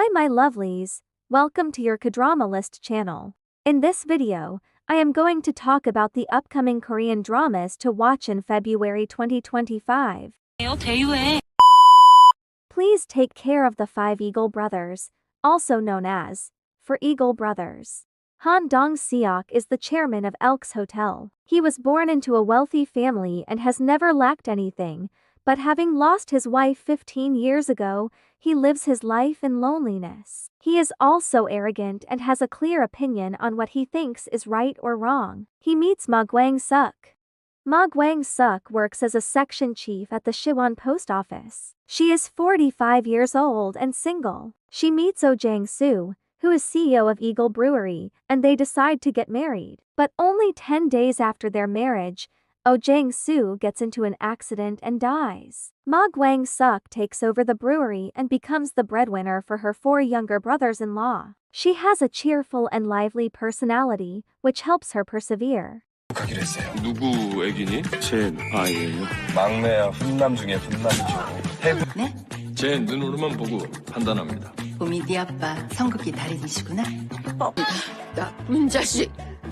Hi my lovelies, welcome to your K-Drama List channel. In this video, I am going to talk about the upcoming Korean dramas to watch in February 2025. Please take care of the five Eagle brothers, also known as for Eagle Brothers. Han Dong-seok is the chairman of Elks Hotel. He was born into a wealthy family and has never lacked anything, but having lost his wife 15 years ago, he lives his life in loneliness. He is also arrogant and has a clear opinion on what he thinks is right or wrong. He meets Ma Gwang-suk. Ma Gwang-suk works as a section chief at the Siwon post office. She is 45 years old and single. She meets Oh Jang-soo, who is CEO of Eagle Brewery, and they decide to get married. But only 10 days after their marriage, Oh Jang-soo gets into an accident and dies. Ma Gwang-suk takes over the brewery and becomes the breadwinner for her four younger brothers-in-law. She has a cheerful and lively personality, which helps her persevere. 하기로 했어요. 누구 애기니? 제 아이예요. 막내야, 훈남 중에 훈남이죠. 네? 제 눈으로만 보고 판단합니다. 봄이 네 아빠 성극기 달인이시구나. 나쁜 자식!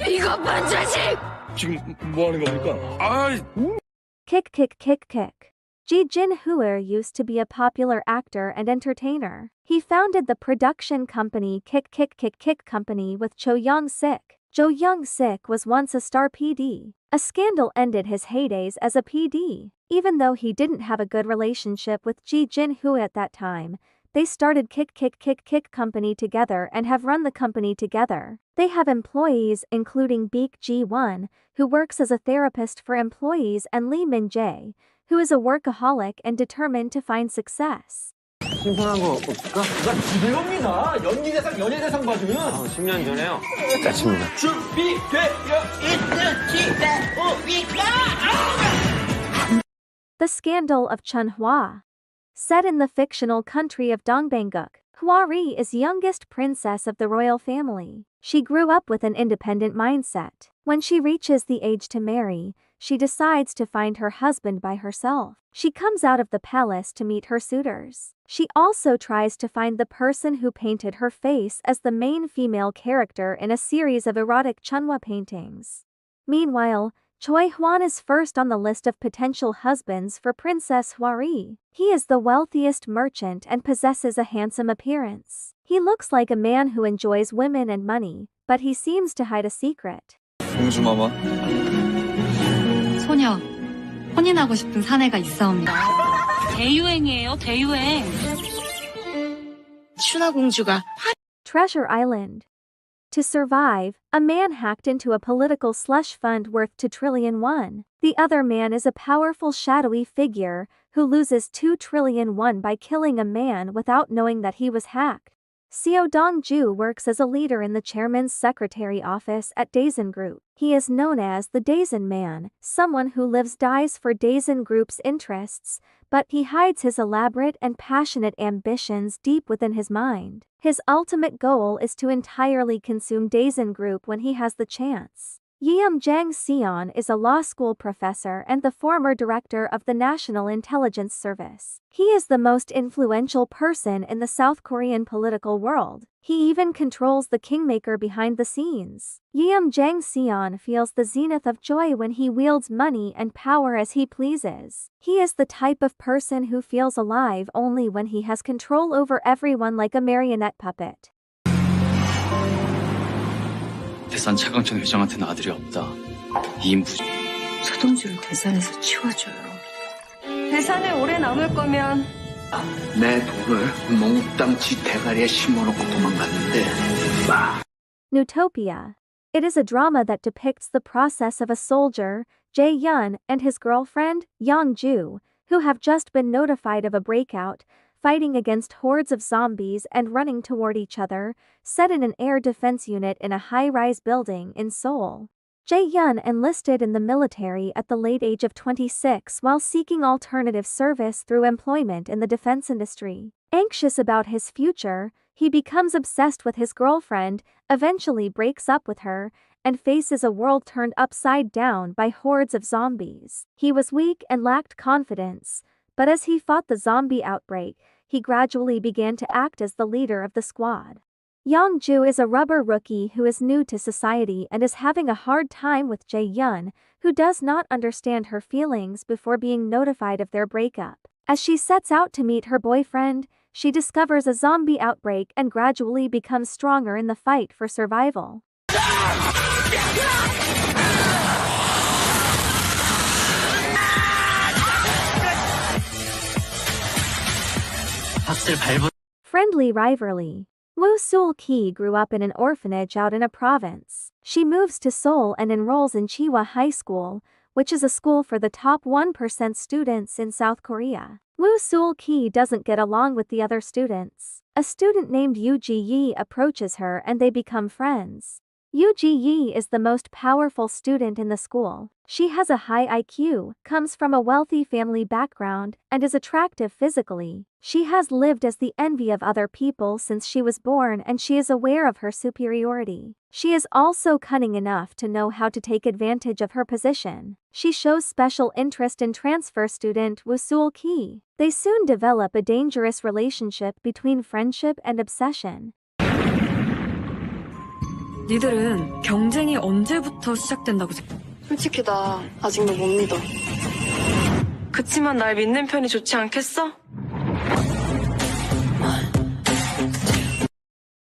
이거 본 자식! 지금 뭐 하는 겁니까? 아이! Kick kick kick kick. Ji Jin-hooer used to be a popular actor and entertainer. He founded the production company Kick Kick Kick Kick Company with Cho Young-sik. Cho Young-sik was once a star PD. A scandal ended his heydays as a PD. Even though he didn't have a good relationship with Ji Jin-hoo at that time, they started Kick Kick Kick Kick Company together and have run the company together. They have employees including Baek Ji-won, who works as a therapist for employees, and Lee Min-jae, who is a workaholic and determined to find success. 신선한 거 없을까? 나 기대합니다. 연기대상, 연예대상 받으면 10년 전에요. 짜칩니다. 준비되어 있는 기대우니까. The Scandal of Chunhwa. Set in the fictional country of Dongbanguk, Hwari is youngest princess of the royal family. She grew up with an independent mindset. When she reaches the age to marry, she decides to find her husband by herself. She comes out of the palace to meet her suitors. She also tries to find the person who painted her face as the main female character in a series of erotic Chunhwa paintings. Meanwhile, Choi Hwan is first on the list of potential husbands for Princess Hwari. He is the wealthiest merchant and possesses a handsome appearance. He looks like a man who enjoys women and money, but he seems to hide a secret. 공주 마마. 소녀, 혼인하고 싶은 사내가 있사옵니다. 대유행이에요, 대유행. 춘하공주가 Treasure Island. To survive, a man hacked into a political slush fund worth 2 trillion won. The other man is a powerful shadowy figure who loses 2 trillion won by killing a man without knowing that he was hacked. Seo Dong-ju works as a leader in the chairman's secretary office at Daesun Group. He is known as the Daesun Man, someone who dies for Daesun Group's interests, but he hides his elaborate and passionate ambitions deep within his mind. His ultimate goal is to entirely consume Daesun Group when he has the chance. Yeom Jang-seon is a law school professor and the former director of the National Intelligence Service. He is the most influential person in the South Korean political world. He even controls the kingmaker behind the scenes. Yeom Jang-seon feels the zenith of joy when he wields money and power as he pleases. He is the type of person who feels alive only when he has control over everyone like a marionette puppet. 대산 차강천 회장한테는 아들이 없다. 서동주를 대산에서 치워줘요. 대산에 오래 남을 거면 내 돌을 몽땅 지 대가리에 심어놓고 도망갔는데 Newtopia. It is a drama that depicts the process of a soldier, Jae-yun, and his girlfriend, Young-ju, who have just been notified of a breakout, fighting against hordes of zombies and running toward each other, set in an air defense unit in a high-rise building in Seoul. Jae-yun enlisted in the military at the late age of 26 while seeking alternative service through employment in the defense industry. Anxious about his future, he becomes obsessed with his girlfriend, eventually breaks up with her, and faces a world turned upside down by hordes of zombies. He was weak and lacked confidence, but as he fought the zombie outbreak, he gradually began to act as the leader of the squad. Young-ju is a rubber rookie who is new to society and is having a hard time with Jae-yun, who does not understand her feelings before being notified of their breakup. As she sets out to meet her boyfriend, she discovers a zombie outbreak and gradually becomes stronger in the fight for survival. Friendly rivalry. Woo Seul-ki grew up in an orphanage out in a province. She moves to Seoul and enrolls in Chiwa High School, which is a school for the top 1% students in South Korea. Woo Seul-ki doesn't get along with the other students. A student named Yoo Ji-yi approaches her and they become friends. Yoo Ji-yi is the most powerful student in the school. She has a high IQ, comes from a wealthy family background, and is attractive physically. She has lived as the envy of other people since she was born and she is aware of her superiority. She is also cunning enough to know how to take advantage of her position. She shows special interest in transfer student Woo Seul-ki. They soon develop a dangerous relationship between friendship and obsession. 니들은 경쟁이 언제부터 시작된다고 생각해? 솔직히 나 아직 너 못 믿어. 그치만 날 믿는 편이 좋지 않겠어?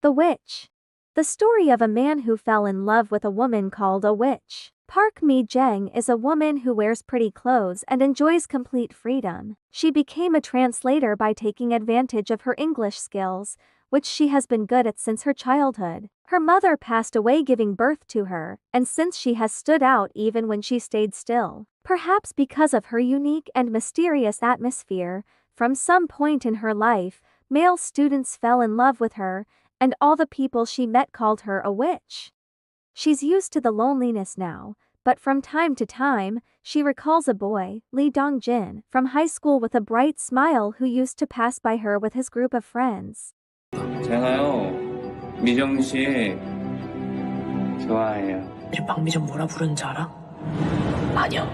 The Witch. The story of a man who fell in love with a woman called a witch. Park Mi-jeng is a woman who wears pretty clothes and enjoys complete freedom. She became a translator by taking advantage of her English skills, which she has been good at since her childhood. Her mother passed away giving birth to her, and since she has stood out even when she stayed still. Perhaps because of her unique and mysterious atmosphere, from some point in her life, male students fell in love with her, and all the people she met called her a witch. She's used to the loneliness now, but from time to time, she recalls a boy, Lee Dong-jin, from high school with a bright smile who used to pass by her with his group of friends. 제가요, 미정 씨 좋아해요. 박미정 뭐라 부르는지 알아? 마녀.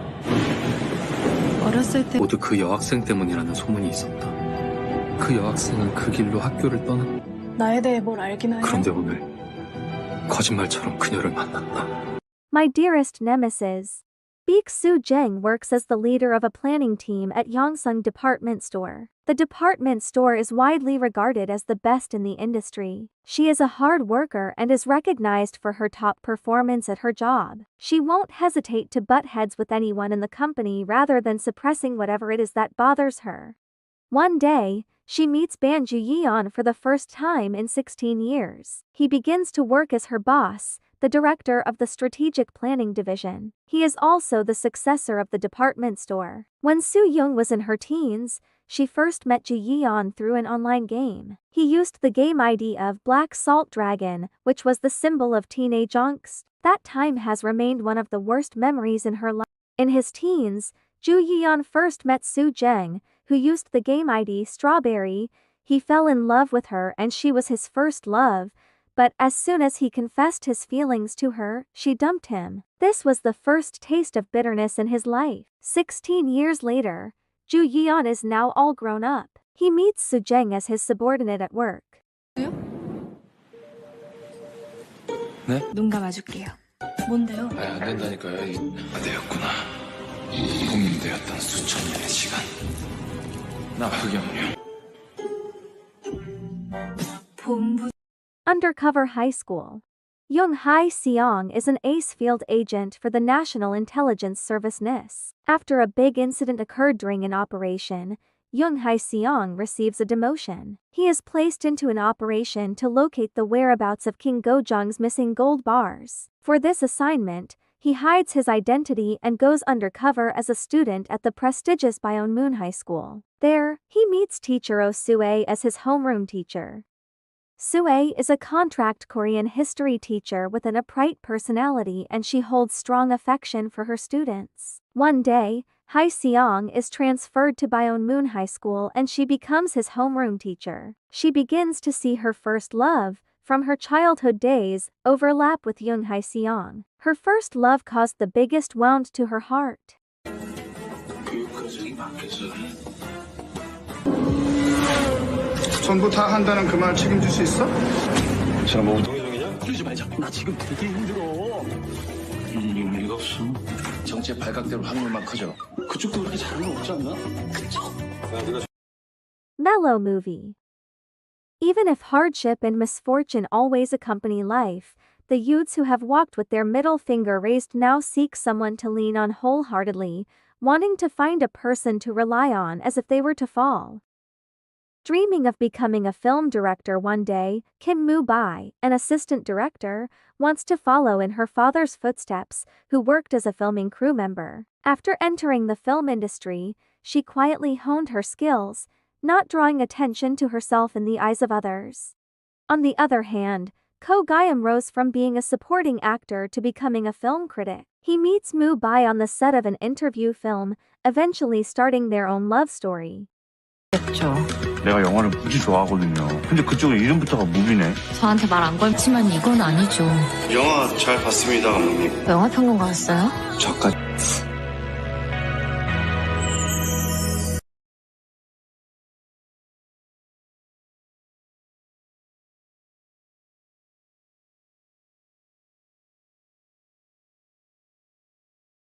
어렸을 때 모두 그 여학생 때문이라는 소문이 있었다. 그 여학생은 그 길로 학교를 떠난. 나에 대해 뭘 알긴 하냐? 그런데 오늘 거짓말처럼 그녀를 만났다. My dearest nemesis. Baek Soo-jeng works as the leader of a planning team at Yongseong Department Store. The department store is widely regarded as the best in the industry. She is a hard worker and is recognized for her top performance at her job. She won't hesitate to butt heads with anyone in the company rather than suppressing whatever it is that bothers her. One day, she meets Ban Ju-yeon for the first time in 16 years. He begins to work as her boss, the director of the Strategic Planning Division. He is also the successor of the department store. When Soo-young was in her teens, she first met Ju-yeon through an online game. He used the game ID of Black Salt Dragon, which was the symbol of teenage angst. That time has remained one of the worst memories in her life. In his teens, Ju-yeon first met Soo-jeng, who used the game ID Strawberry. He fell in love with her and she was his first love, but as soon as he confessed his feelings to her, she dumped him. This was the first taste of bitterness in his life. 16 years later, Ju-yeon is now all grown up. He meets Soo-jeng as his subordinate at work. 네? 눈 감아줄게요. 뭔데요? 안 된다니까요. 되었구나. 공인되었던 수천 년의 시간. 나쁘경요. 본부 Undercover High School. Young Hae-seong is an ace field agent for the National Intelligence Service NIS. After a big incident occurred during an operation, Young Hae-seong receives a demotion. He is placed into an operation to locate the whereabouts of King Go-jung's missing gold bars. For this assignment, he hides his identity and goes undercover as a student at the prestigious Byeonmun High School. There, he meets teacher Oh Soo-ae as his homeroom teacher. Soo-ae is a contract Korean history teacher with an upright personality and she holds strong affection for her students. One day, Hae-seong is transferred to Byeonmun High School and she becomes his homeroom teacher. She begins to see her first love, from her childhood days, overlap with Young Hae-seong. Her first love caused the biggest wound to her heart. 교육과정이 바뀌어서 전부 다 한다는 그 말 책임질 수 있어? 저랑 뭐 우동이냐? 그러지 말자. 나 지금 되게 힘들어. 의미가 없어. 정치의 발각대로 확률만 커져. 그쪽도 그렇게 잘하는 거 없지 않나? Mellow movie. Even if hardship and misfortune always accompany life, the youths who have walked with their middle finger raised now seek someone to lean on wholeheartedly, wanting to find a person to rely on as if they were to fall. Dreaming of becoming a film director one day, Kim Moo-bai, an assistant director, wants to follow in her father's footsteps, who worked as a filming crew member. After entering the film industry, she quietly honed her skills, not drawing attention to herself in the eyes of others. On the other hand, Ko Gayam rose from being a supporting actor to becoming a film critic. He meets Moo-bai on the set of an interview film, eventually starting their own love story. 내가 영화를 무지 좋아하거든요. 근데 그쪽은 이름부터가 무비네. 저한테 말 안 걸지만 이건 아니죠. 영화 잘 봤습니다, 감독님. 영화 평론가였어요? 작가.